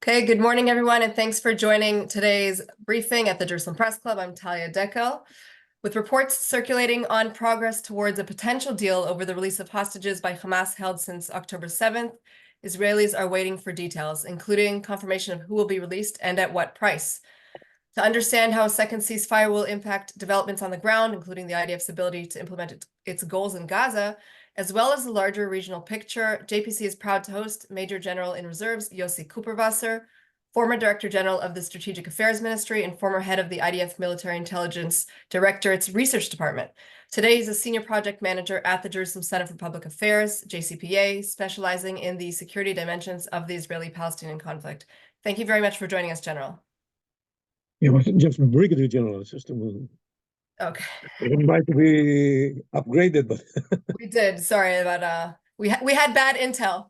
Okay, good morning, everyone, and thanks for joining today's briefing at the Jerusalem Press Club. I'm Talia Dekel. With reports circulating on progress towards a potential deal over the release of hostages by Hamas held since October 7th, Israelis are waiting for details, including confirmation of who will be released and at what price. To understand how a second ceasefire will impact developments on the ground, including the IDF's ability to implement its goals in Gaza, as well as the larger regional picture, JPC is proud to host Major General in Reserves Yossi Kuperwasser, former Director General of the Strategic Affairs Ministry and former head of the IDF Military Intelligence Directorate's Research Department. Today, he's a senior project manager at the Jerusalem Center for Public Affairs, JCPA, specializing in the security dimensions of the Israeli-Palestinian conflict. Thank you very much for joining us, General. Yeah, well, just Brigadier General system. Okay. It might be upgraded, but we did. Sorry, but we had bad intel.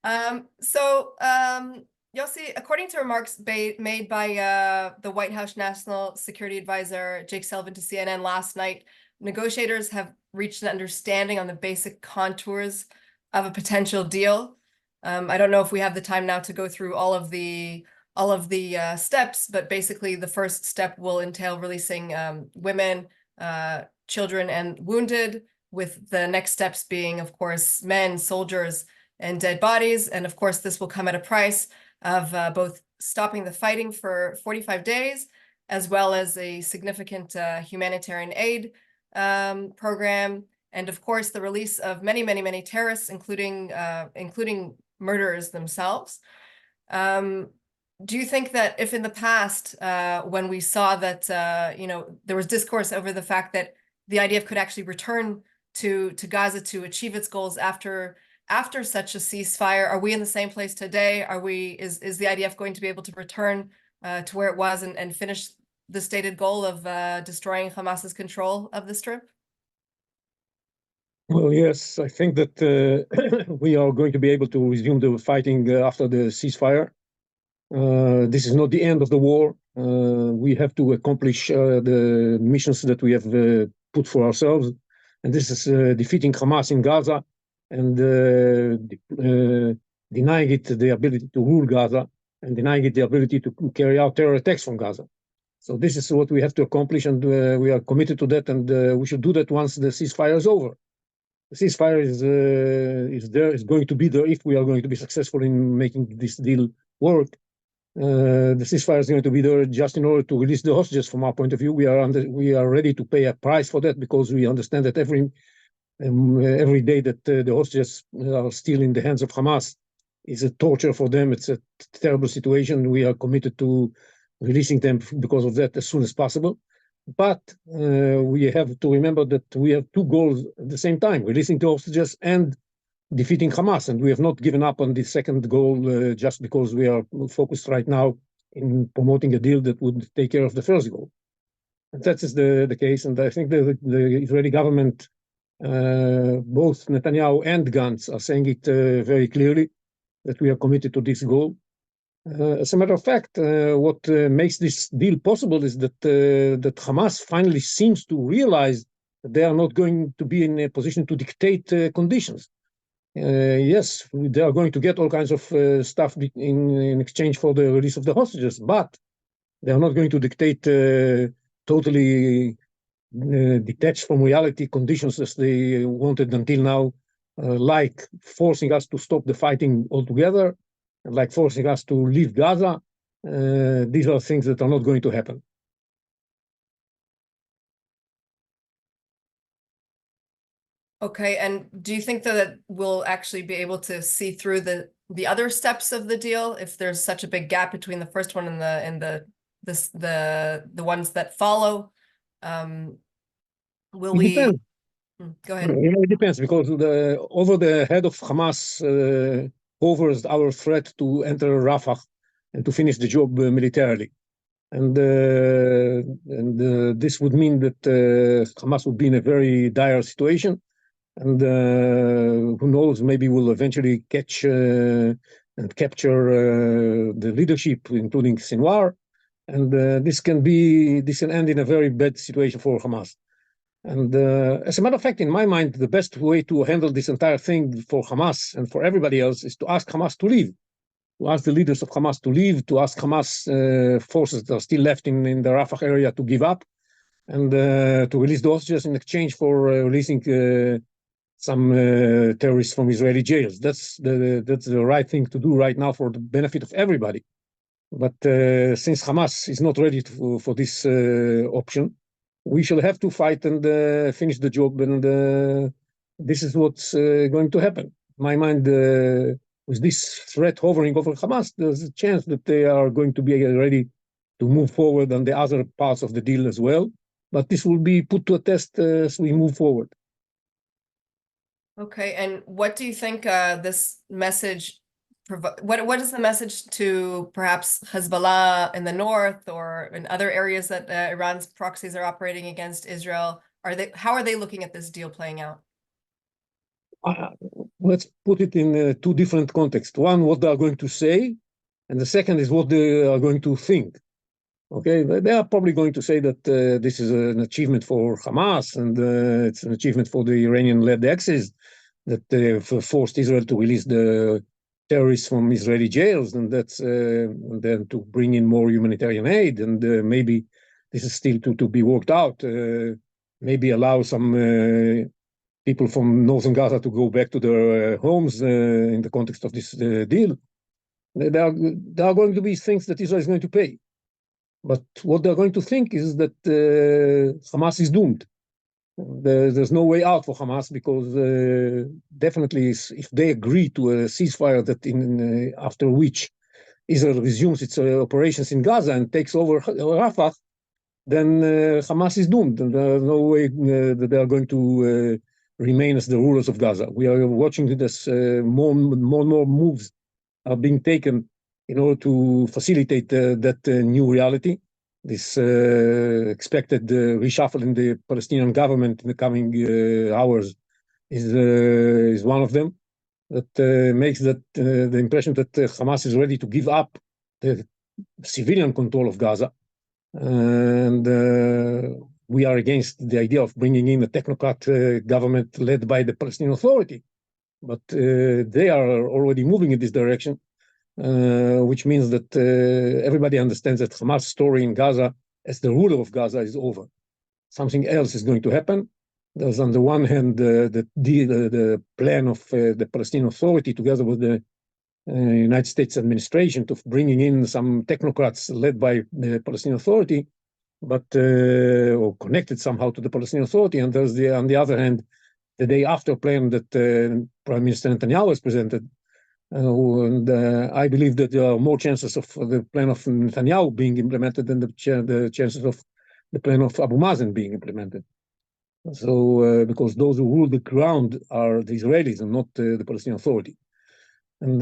Yossi, according to remarks made by the White House National Security Advisor Jake Sullivan to CNN last night, negotiators have reached an understanding on the basic contours of a potential deal. I don't know if we have the time now to go through all of the steps, but basically the first step will entail releasing women, children, and wounded, with the next steps being, of course, men, soldiers, and dead bodies. And of course, this will come at a price of both stopping the fighting for 45 days, as well as a significant humanitarian aid program. And of course, the release of many, many, many terrorists, including murderers themselves. Do you think that if in the past, when we saw that, there was discourse over the fact that the IDF could actually return to Gaza to achieve its goals after such a ceasefire, are we in the same place today? Is the IDF going to be able to return to where it was and finish the stated goal of destroying Hamas's control of the Strip? Well, yes, I think that we are going to be able to resume the fighting after the ceasefire. This is not the end of the war. We have to accomplish the missions that we have put for ourselves. And this is defeating Hamas in Gaza and denying it the ability to rule Gaza and denying it the ability to carry out terror attacks from Gaza. So this is what we have to accomplish, and we are committed to that, and we should do that once the ceasefire is over. The ceasefire is going to be there if we are going to be successful in making this deal work. The ceasefire is going to be there just in order to release the hostages. From our point of view, we are ready to pay a price for that, because we understand that every day that the hostages are still in the hands of Hamas is a torture for them. It's a terrible situation. We are committed to releasing them because of that as soon as possible. But we have to remember that we have two goals at the same time: releasing the hostages and defeating Hamas. And we have not given up on the second goal just because we are focused right now in promoting a deal that would take care of the first goal. And that is the case. And I think the Israeli government, both Netanyahu and Gantz, are saying it very clearly, that we are committed to this goal. As a matter of fact, what makes this deal possible is that Hamas finally seems to realize that they are not going to be in a position to dictate conditions. Yes, they are going to get all kinds of stuff in exchange for the release of the hostages, but they are not going to dictate totally detached from reality conditions as they wanted until now, like forcing us to stop the fighting altogether, and like forcing us to leave Gaza. These are things that are not going to happen. Okay, and do you think that we'll actually be able to see through the other steps of the deal if there's such a big gap between the first one and the ones that follow? Will we? Depends. Go ahead. It depends, because over the head of Hamas hovers our threat to enter Rafah and to finish the job militarily. And this would mean that Hamas would be in a very dire situation. And who knows, maybe we'll eventually catch and capture the leadership, including Sinwar. And this can end in a very bad situation for Hamas. And as a matter of fact, in my mind, the best way to handle this entire thing for Hamas and for everybody else is to ask Hamas to leave. to ask the leaders of Hamas to leave, to ask Hamas forces that are still left in the Rafah area to give up, and to release the hostages in exchange for releasing some terrorists from Israeli jails. That's the right thing to do right now for the benefit of everybody. But since Hamas is not ready for this option, we shall have to fight and finish the job, and this is what's going to happen. In my mind, with this threat hovering over Hamas, there's a chance that they are going to be ready to move forward on the other parts of the deal as well. But this will be put to a test as we move forward. Okay, and what do you think this message what is the message to perhaps Hezbollah in the north or in other areas that Iran's proxies are operating against Israel? How are they looking at this deal playing out? Let's put it in two different contexts. One, what they are going to say, and the second is what they are going to think. Okay, they are probably going to say that this is an achievement for Hamas, and it's an achievement for the Iranian-led Axis, that they've forced Israel to release the terrorists from Israeli jails, and that's and then to bring in more humanitarian aid, and maybe this is still to be worked out. Maybe allow some people from northern Gaza to go back to their homes in the context of this deal. There are going to be things that Israel is going to pay. But what they're going to think is that Hamas is doomed. There's no way out for Hamas, because definitely if they agree to a ceasefire that after which Israel resumes its operations in Gaza and takes over Rafah, then Hamas is doomed, and there's no way that they are going to remain as the rulers of Gaza. We are watching this more and more moves are being taken in order to facilitate that new reality. This expected reshuffle in the Palestinian government in the coming hours is one of them. That makes that the impression that Hamas is ready to give up the civilian control of Gaza, and we are against the idea of bringing in a technocrat government led by the Palestinian Authority. But they are already moving in this direction. Which means that everybody understands that Hamas' story in Gaza as the ruler of Gaza is over. Something else is going to happen. There's on the one hand the plan of the Palestinian Authority together with the United States administration to bringing in some technocrats led by the Palestinian Authority, but or connected somehow to the Palestinian Authority. And there's on the other hand the day after plan that Prime Minister Netanyahu has presented. And I believe that there are more chances of the plan of Netanyahu being implemented than the chances of the plan of Abu Mazen being implemented. So, because those who rule the ground are the Israelis and not the Palestinian Authority. And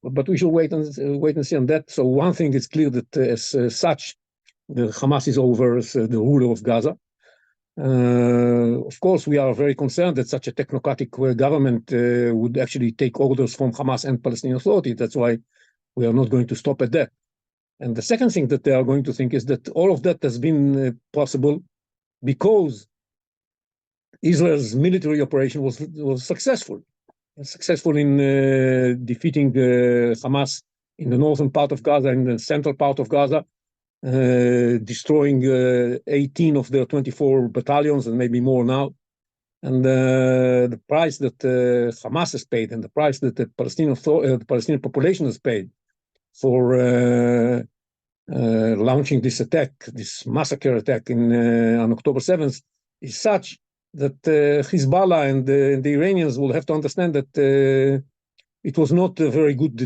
but we should wait and see on that. So one thing is clear that as such, the Hamas is over as the ruler of Gaza. Of course, we are very concerned that such a technocratic government would actually take orders from Hamas and Palestinian Authority. That's why we are not going to stop at that. And the second thing that they are going to think is that all of that has been possible because Israel's military operation was successful. Successful in defeating Hamas in the northern part of Gaza and the central part of Gaza, destroying 18 of their 24 battalions and maybe more now. And the price that Hamas has paid and the price that the Palestinian population has paid for launching this attack, this massacre attack on October 7th, is such that Hezbollah and the Iranians will have to understand that it was not a very good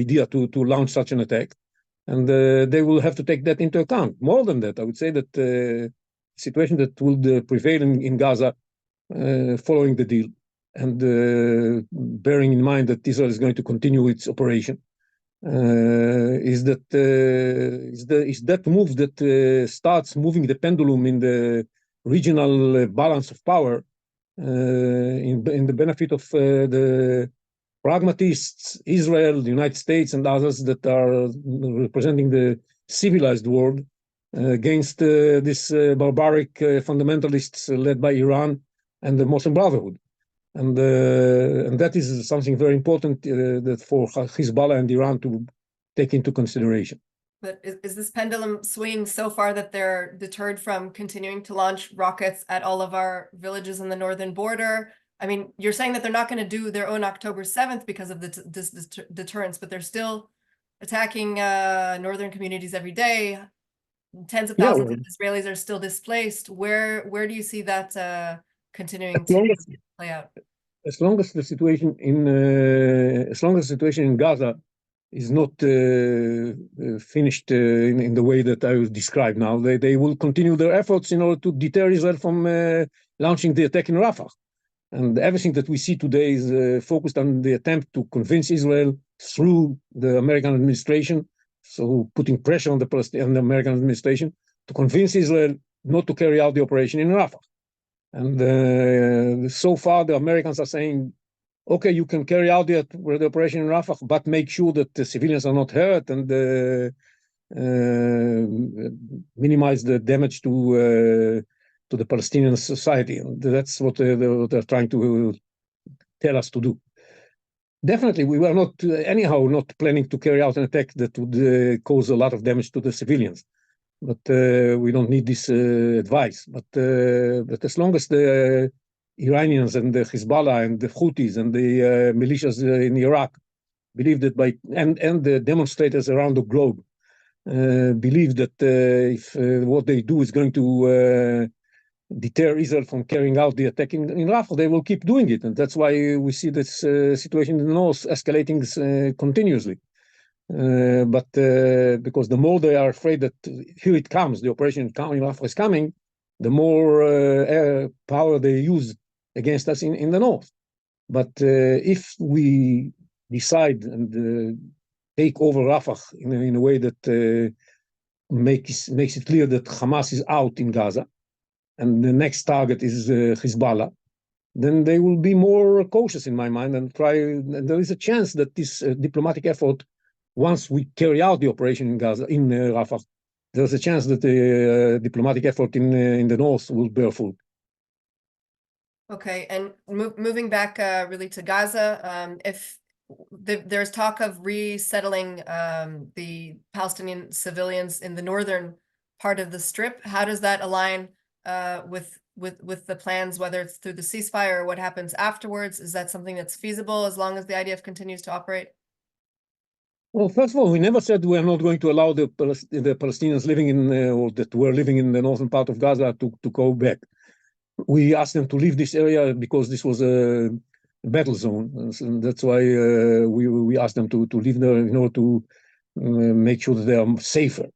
idea to launch such an attack. And they will have to take that into account. More than that, I would say that the situation that will prevail in Gaza following the deal, and bearing in mind that Israel is going to continue its operation, is that move that starts moving the pendulum in the regional balance of power in the benefit of the pragmatists, Israel, the United States, and others that are representing the civilized world against this barbaric fundamentalists led by Iran and the Muslim Brotherhood. and that is something very important that for Hezbollah and Iran to take into consideration. But is this pendulum swinging so far that they're deterred from continuing to launch rockets at all of our villages in the northern border? I mean, you're saying that they're not going to do their own October 7th because of this deterrence, but they're still attacking northern communities every day. Tens of thousands of Israelis are still displaced. Where do you see that continuing to play out? As long as the situation in Gaza is not finished in the way that I will describe now, they will continue their efforts in order to deter Israel from launching the attack in Rafah. And everything that we see today is focused on the attempt to convince Israel through the American administration, so putting pressure on the American administration to convince Israel not to carry out the operation in Rafah. And so far, the Americans are saying, okay, you can carry out the operation in Rafah, but make sure that the civilians are not hurt and minimize the damage to the Palestinian society. And that's what they're trying to tell us to do. Definitely, we were not planning to carry out an attack that would cause a lot of damage to the civilians. But we don't need this advice. But as long as the Iranians and the Hezbollah and the Houthis and the militias in Iraq believe that and the demonstrators around the globe believe that if what they do is going to deter Israel from carrying out the attack in Rafah, they will keep doing it. And that's why we see this situation in the north escalating continuously. But because the more they are afraid that here it comes, the operation in Rafah is coming, the more air power they use against us in the north. But if we decide and take over Rafah in a way that makes it clear that Hamas is out in Gaza, and the next target is Hezbollah, then they will be more cautious in my mind and try. And there is a chance that this diplomatic effort, once we carry out the operation in Gaza, in Rafah, there's a chance that the diplomatic effort in the north will bear fruit. Okay, and moving back really to Gaza, if there's talk of resettling the Palestinian civilians in the northern part of the Strip, how does that align with the plans, whether it's through the ceasefire or what happens afterwards? Is that something that's feasible as long as the IDF continues to operate? Well, first of all, we never said we are not going to allow the Palestinians living in or that were living in the northern part of Gaza to go back. We asked them to leave this area because this was a battle zone, and that's why we asked them to leave there in order to make sure that they are safer.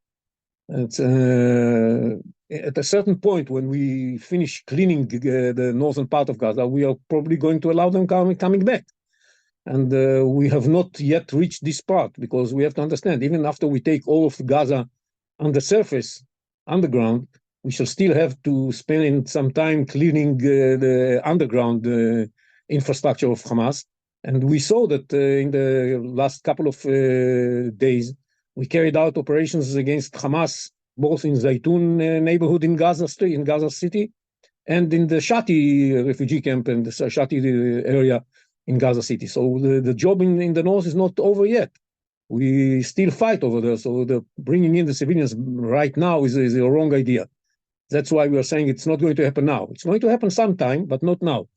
It's, at a certain point, when we finish cleaning the northern part of Gaza, we are probably going to allow them coming back. And we have not yet reached this part, because we have to understand, even after we take all of Gaza on the surface, underground, we shall still have to spend some time cleaning the underground infrastructure of Hamas. And we saw that in the last couple of days, we carried out operations against Hamas, both in Zaytun neighborhood in Gaza City, and in the Shati refugee camp and the Shati area in Gaza City. So the job in the north is not over yet. We still fight over there. So bringing in the civilians right now is a wrong idea. That's why we are saying it's not going to happen now. It's going to happen sometime, but not now.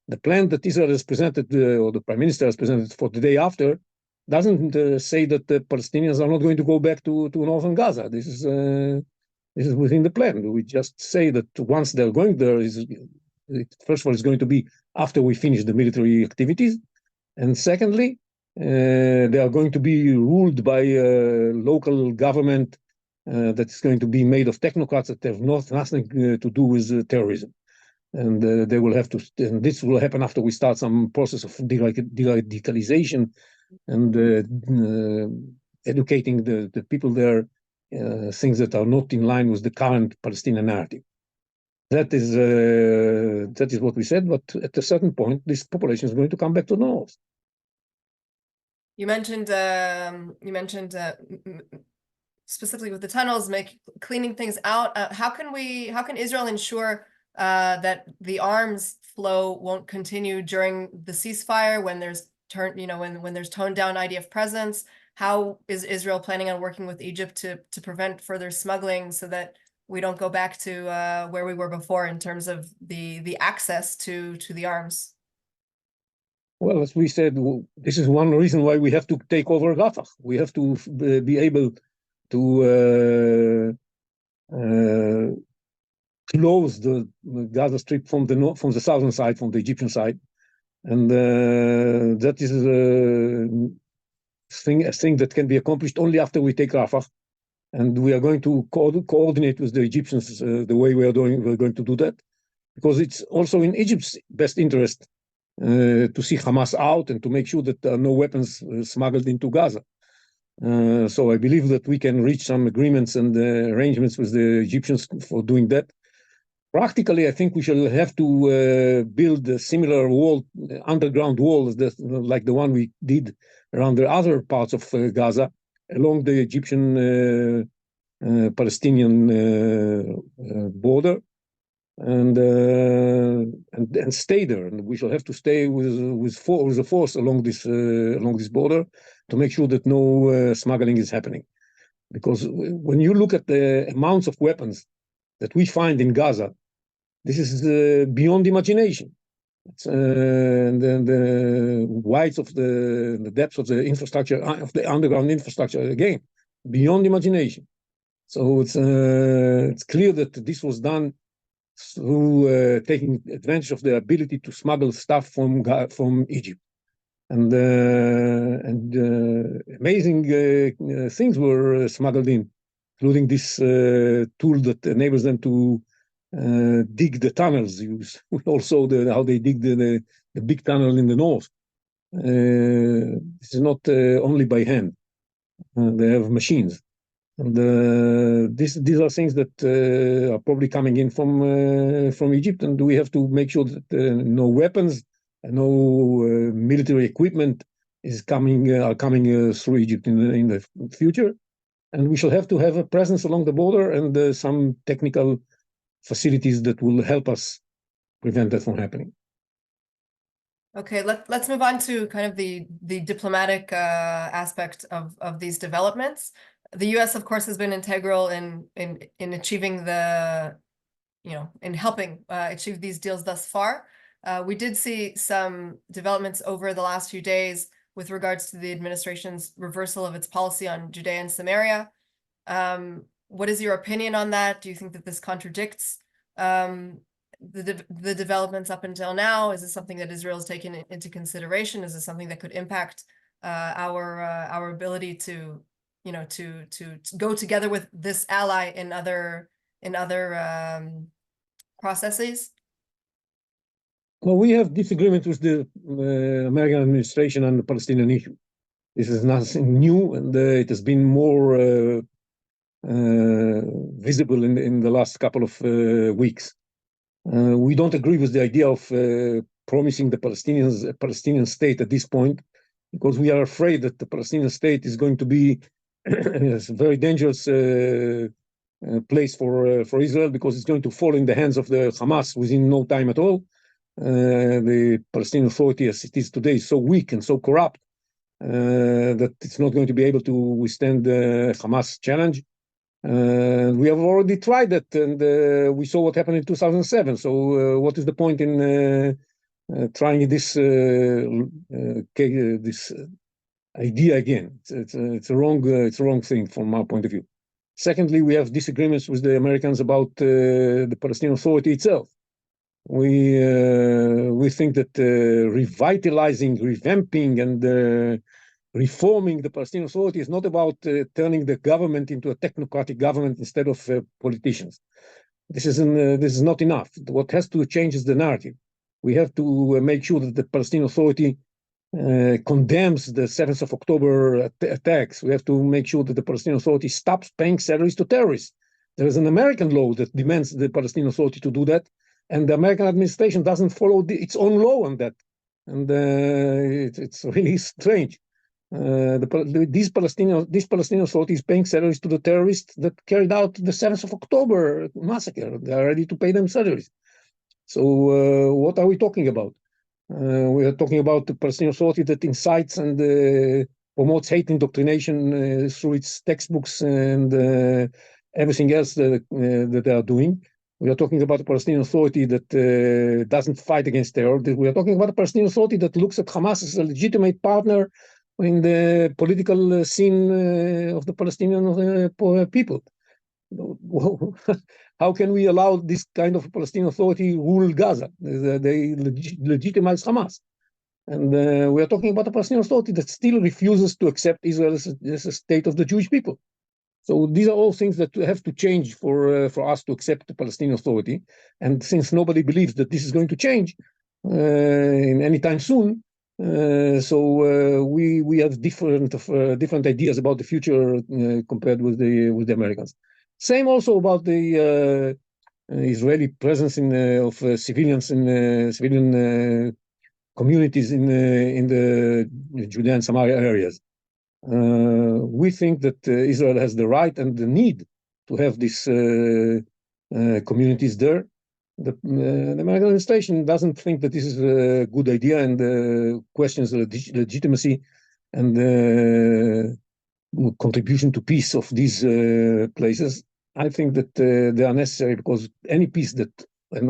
The plan that Israel has presented, or the Prime Minister has presented for the day after, doesn't say that the Palestinians are not going to go back to northern Gaza. This is within the plan. We just say that once they're going there, first of all, it's going to be after we finish the military activities, and secondly, they are going to be ruled by a local government that's going to be made of technocrats that have nothing to do with terrorism. And they will have to, and this will happen after we start some process of de-radicalization and educating the people there, things that are not in line with the current Palestinian narrative. That is what we said, but at a certain point, this population is going to come back to the north. You mentioned specifically with the tunnels, cleaning things out. How can Israel ensure that the arms flow won't continue during the ceasefire when there's when there's toned down IDF presence? How is Israel planning on working with Egypt to prevent further smuggling so that we don't go back to where we were before in terms of the access to the arms? Well, as we said, this is one reason why we have to take over Rafah. We have to be able to close the Gaza Strip from the southern side, from the Egyptian side, and that is a thing that can be accomplished only after we take Rafah. And we are going to coordinate with the Egyptians the way we're going to do that, because it's also in Egypt's best interest to see Hamas out and to make sure that there are no weapons smuggled into Gaza. So I believe that we can reach some agreements and arrangements with the Egyptians for doing that. Practically, I think we shall have to build a similar wall, underground wall, like the one we did around the other parts of Gaza, along the Egyptian Palestinian border, and stay there. And we shall have to stay with a force along this border to make sure that no smuggling is happening. Because when you look at the amounts of weapons that we find in Gaza, this is beyond imagination. And then the widths of the depths of the infrastructure, of the underground infrastructure, again, beyond imagination. So it's clear that this was done through taking advantage of the ability to smuggle stuff from Egypt. And amazing things were smuggled in, including this tool that enables them to dig the tunnels. Also how they dig the big tunnel in the north. This is not only by hand. They have machines. And these are things that are probably coming in from Egypt, and we have to make sure that no weapons, no military equipment are coming through Egypt in the future. And we shall have to have a presence along the border and some technical facilities that will help us prevent that from happening. Okay, let's move on to kind of the diplomatic aspect of these developments. The U.S., of course, has been integral in achieving in helping achieve these deals thus far. We did see some developments over the last few days with regards to the administration's reversal of its policy on Judea and Samaria. What is your opinion on that? Do you think that this contradicts the developments up until now? Is this something that Israel is taking into consideration? Is this something that could impact our ability to go together with this ally in other processes? Well, we have disagreement with the American administration on the Palestinian issue. This is nothing new, and it has been more visible in the last couple of weeks. We don't agree with the idea of promising the Palestinians a Palestinian state at this point, because we are afraid that the Palestinian state is going to be a very dangerous place for Israel, because it's going to fall in the hands of the Hamas within no time at all. The Palestinian Authority, as it is today, is so weak and so corrupt that it's not going to be able to withstand the Hamas challenge. We have already tried that, and we saw what happened in 2007. So what is the point in trying this idea again? It's a wrong thing from our point of view. Secondly, we have disagreements with the Americans about the Palestinian Authority itself. We think that revitalizing, revamping, and reforming the Palestinian Authority is not about turning the government into a technocratic government instead of politicians. This is not enough. What has to change is the narrative. We have to make sure that the Palestinian Authority condemns the 7th of October attacks. We have to make sure that the Palestinian Authority stops paying salaries to terrorists. There is an American law that demands the Palestinian Authority to do that, and the American administration doesn't follow its own law on that. And it's really strange. This Palestinian Authority is paying salaries to the terrorists that carried out the 7th of October massacre. They are ready to pay them salaries. So what are we talking about? We are talking about the Palestinian Authority that incites and promotes hate indoctrination through its textbooks and everything else that they are doing. We are talking about a Palestinian Authority that doesn't fight against terror. We are talking about a Palestinian Authority that looks at Hamas as a legitimate partner in the political scene of the Palestinian people. How can we allow this kind of Palestinian Authority rule Gaza? They legitimize Hamas. And we are talking about a Palestinian Authority that still refuses to accept Israel as a state of the Jewish people. So these are all things that have to change for us to accept the Palestinian Authority. And since nobody believes that this is going to change in any time soon, we have different ideas about the future compared with the Americans. Same also about the Israeli presence of civilians in civilian communities in the Judea and Samaria areas. We think that Israel has the right and the need to have these communities there. The American administration doesn't think that this is a good idea and questions the legitimacy and contribution to peace of these places. I think that they are necessary because any peace and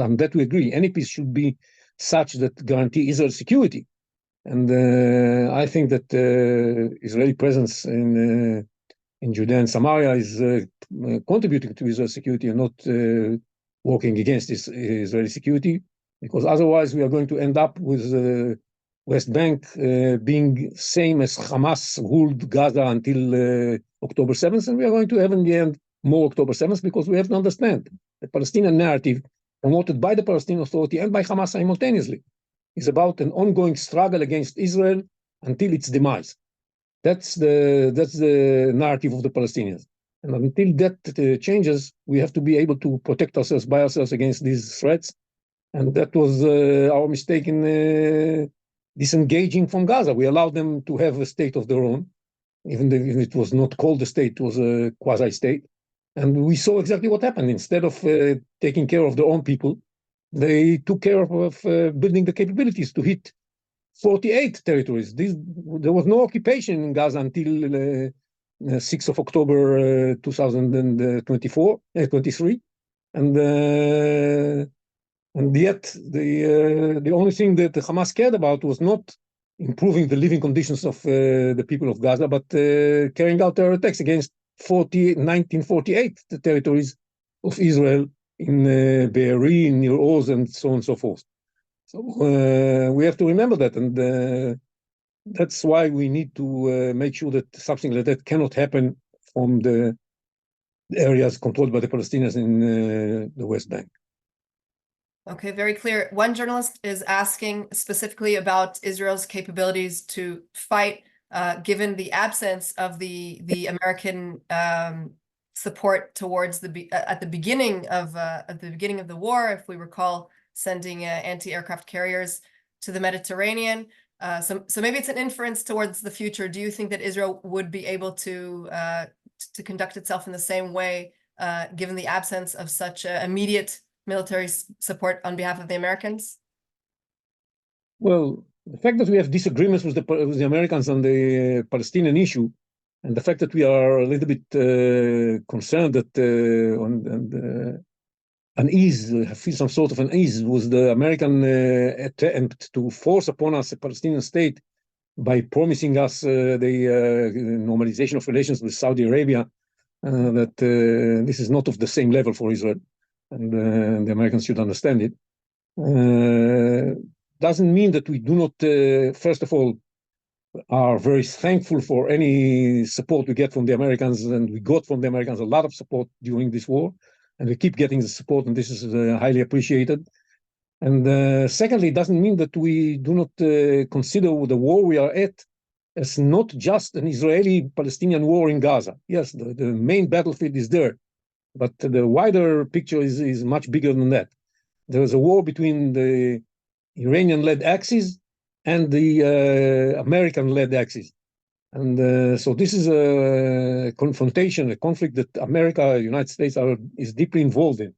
on that we agree, any peace should be such that guarantee Israel's security. And I think that Israeli presence in Judea and Samaria is contributing to Israel's security and not working against Israeli security, because otherwise we are going to end up with West Bank being same as Hamas ruled Gaza until October 7th, and we are going to have in the end more October 7th, because we have to understand the Palestinian narrative promoted by the Palestinian Authority and by Hamas simultaneously is about an ongoing struggle against Israel until its demise. That's the narrative of the Palestinians. And until that changes, we have to be able to protect ourselves by ourselves against these threats. And that was our mistake in disengaging from Gaza. We allowed them to have a state of their own, even if it was not called a state, it was a quasi-state. And we saw exactly what happened. Instead of taking care of their own people, they took care of building the capabilities to hit 48 territories. There was no occupation in Gaza until 6th of October 2023. And yet the only thing that Hamas cared about was not improving the living conditions of the people of Gaza, but carrying out terror attacks against 1948 the territories of Israel in Be'eri, in Nir Oz, and so on and so forth. So we have to remember that, and that's why we need to make sure that something like that cannot happen from the areas controlled by the Palestinians in the West Bank. Okay, very clear. One journalist is asking specifically about Israel's capabilities to fight, given the absence of the American support towards at the beginning of the war, if we recall, sending anti-aircraft carriers to the Mediterranean. So maybe it's an inference towards the future. Do you think that Israel would be able to conduct itself in the same way, given the absence of such immediate military support on behalf of the Americans? Well, the fact that we have disagreements with the Americans on the Palestinian issue, and the fact that we are a little bit concerned that unease, feel some sort of unease with the American attempt to force upon us a Palestinian state by promising us the normalization of relations with Saudi Arabia, that this is not of the same level for Israel, and the Americans should understand it. Doesn't mean that we do not, first of all, are very thankful for any support we get from the Americans, and we got from the Americans a lot of support during this war, and we keep getting the support, and this is highly appreciated. And secondly, it doesn't mean that we do not consider the war we are at as not just an Israeli-Palestinian war in Gaza. Yes, the main battlefield is there, but the wider picture is much bigger than that. There is a war between the Iranian-led axis and the American-led axis. And so this is a confrontation, a conflict that America, the United States is deeply involved in.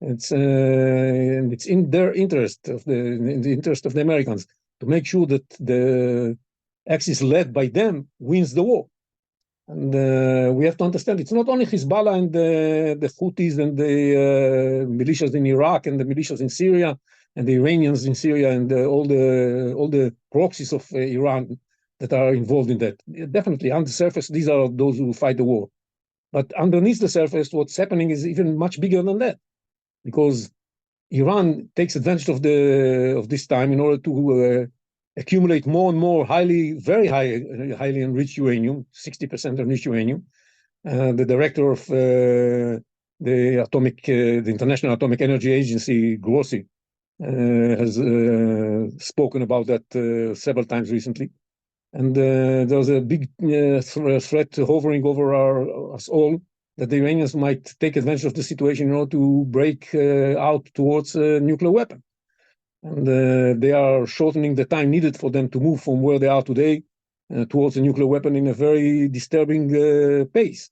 And it's in their interest, in the interest of the Americans, to make sure that the axis led by them wins the war. And we have to understand it's not only Hezbollah and the Houthis and the militias in Iraq and the militias in Syria and the Iranians in Syria and all the proxies of Iran that are involved in that. Definitely, on the surface, these are those who fight the war. But underneath the surface, what's happening is even much bigger than that, because Iran takes advantage of this time in order to accumulate more and more very highly enriched uranium, 60% enriched uranium. The director of the International Atomic Energy Agency, Grossi, has spoken about that several times recently. And there's a big threat hovering over us all, that the Iranians might take advantage of the situation in order to break out towards a nuclear weapon. And they are shortening the time needed for them to move from where they are today towards a nuclear weapon in a very disturbing pace.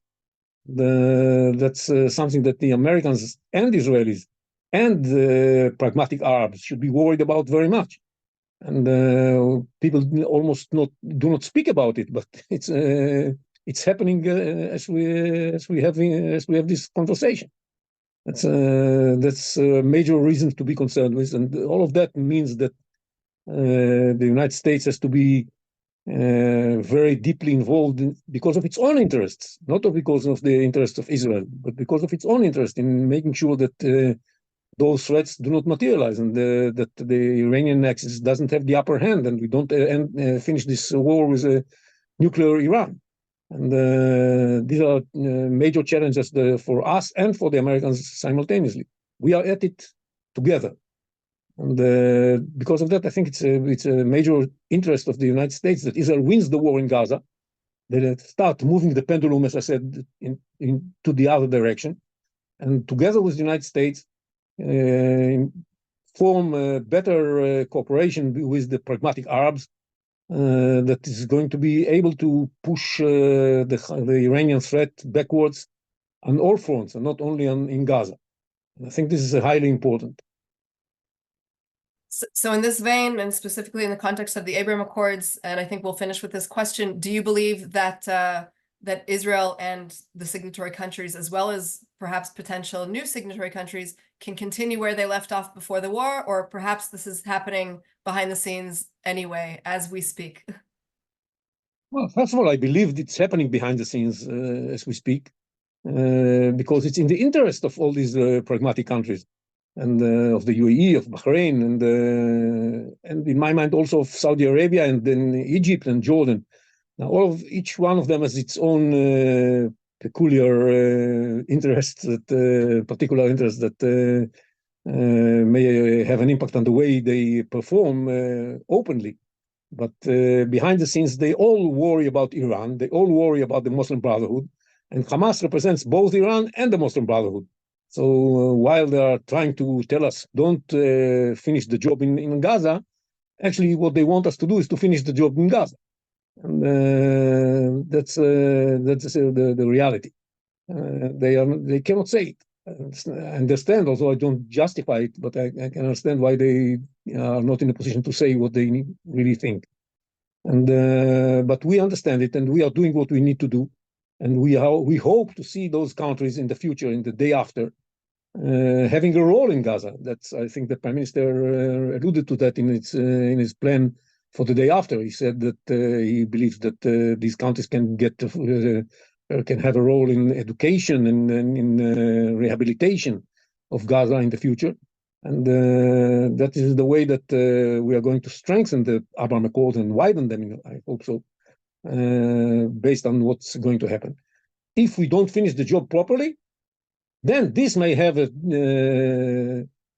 That's something that the Americans and Israelis and pragmatic Arabs should be worried about very much. And people almost do not speak about it, but it's happening as we have this conversation. That's a major reason to be concerned with, and all of that means that the United States has to be very deeply involved because of its own interests, not because of the interests of Israel, but because of its own interest in making sure that those threats do not materialize, and that the Iranian axis doesn't have the upper hand, and we don't finish this war with a nuclear Iran. And these are major challenges for us and for the Americans simultaneously. We are at it together. And because of that, I think it's a major interest of the United States that Israel wins the war in Gaza, that it start moving the pendulum, as I said, into the other direction, and together with the United States, form better cooperation with the pragmatic Arabs that is going to be able to push the Iranian threat backwards on all fronts, and not only in Gaza. And I think this is highly important. So in this vein, and specifically in the context of the Abraham Accords, and I think we'll finish with this question, do you believe that that Israel and the signatory countries, as well as perhaps potential new signatory countries, can continue where they left off before the war, or perhaps this is happening behind the scenes anyway, as we speak? Well, first of all, I believe it's happening behind the scenes as we speak, because it's in the interest of all these pragmatic countries, and of the UAE, of Bahrain, and in my mind also of Saudi Arabia, and then Egypt and Jordan. Now, each one of them has its own peculiar interests, particular interests that may have an impact on the way they perform openly. But behind the scenes, they all worry about Iran. They all worry about the Muslim Brotherhood. And Hamas represents both Iran and the Muslim Brotherhood. So while they are trying to tell us, don't finish the job in Gaza, actually what they want us to do is to finish the job in Gaza. And that's the reality. They cannot say it. I understand, although I don't justify it, but I can understand why they are not in a position to say what they really think. And but we understand it, and we are doing what we need to do, and we hope to see those countries in the future, in the day after, having a role in Gaza. That's, I think the Prime Minister alluded to that in his plan for the day after. He said that he believes that these countries can have a role in education and in rehabilitation of Gaza in the future. And that is the way that we are going to strengthen the Abraham Accords and widen them, I hope so, based on what's going to happen. If we don't finish the job properly, then this may have a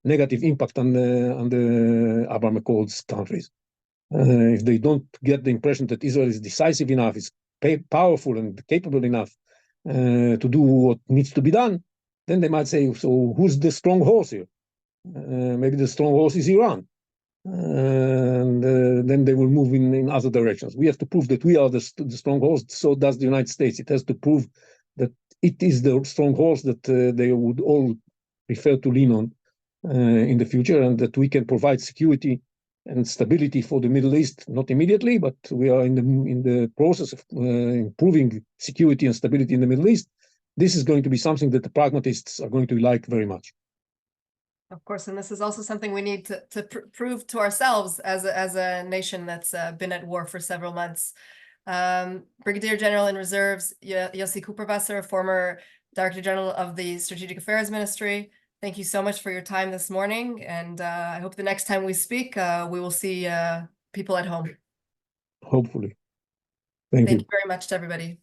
negative impact on the Abraham Accords countries. If they don't get the impression that Israel is decisive enough, is powerful and capable enough to do what needs to be done, then they might say, so who's the strong horse here? Maybe the strong horse is Iran. And then they will move in other directions. We have to prove that we are the strong horse, so does the United States. It has to prove that it is the strong horse that they would all prefer to lean on in the future, and that we can provide security and stability for the Middle East, not immediately, but we are in the process of improving security and stability in the Middle East. This is going to be something that the pragmatists are going to like very much. Of course, and this is also something we need to prove to ourselves as a nation that's been at war for several months. Brigadier General in Reserves, Yossi Kuperwasser, former Director General of the Strategic Affairs Ministry, thank you so much for your time this morning, and I hope the next time we speak, we will see people at home. Hopefully. Thank you. Thank you very much to everybody.